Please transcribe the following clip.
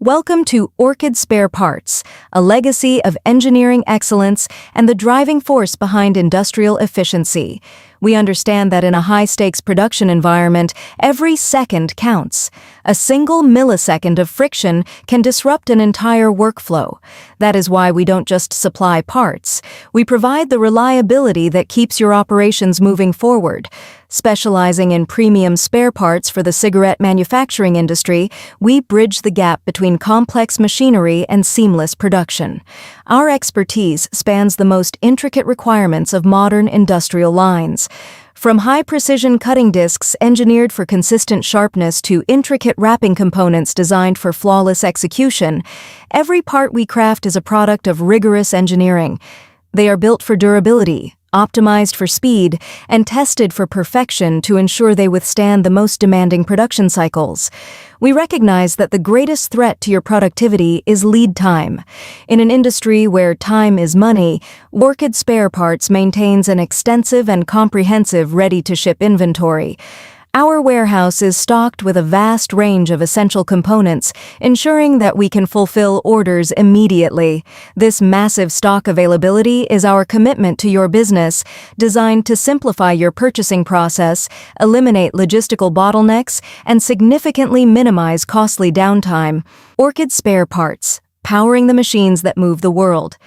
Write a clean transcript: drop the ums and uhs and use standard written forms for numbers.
Welcome to Orchid Spare Parts, a legacy of engineering excellence and the driving force behind industrial efficiency. We understand that in a high-stakes production environment, every second counts. A single millisecond of friction can disrupt an entire workflow. That is why we don't just supply parts. We provide the reliability that keeps your operations moving forward. Specializing in premium spare parts for the cigarette manufacturing industry, we bridge the gap between complex machinery and seamless production. Our expertise spans the most intricate requirements of modern industrial lines. From high-precision cutting discs engineered for consistent sharpness to intricate wrapping components designed for flawless execution, every part we craft is a product of rigorous engineering. They are built for durability, optimized for speed, and tested for perfection to ensure they withstand the most demanding production cycles. We recognize that the greatest threat to your productivity is lead time. In an industry where time is money, Orchid Spare Parts maintains an extensive and comprehensive ready-to-ship inventory. Our warehouse is stocked with a vast range of essential components, ensuring that we can fulfill orders immediately. This massive stock availability is our commitment to your business, designed to simplify your purchasing process, eliminate logistical bottlenecks, and significantly minimize costly downtime. Orchid Spare Parts, powering the machines that move the world.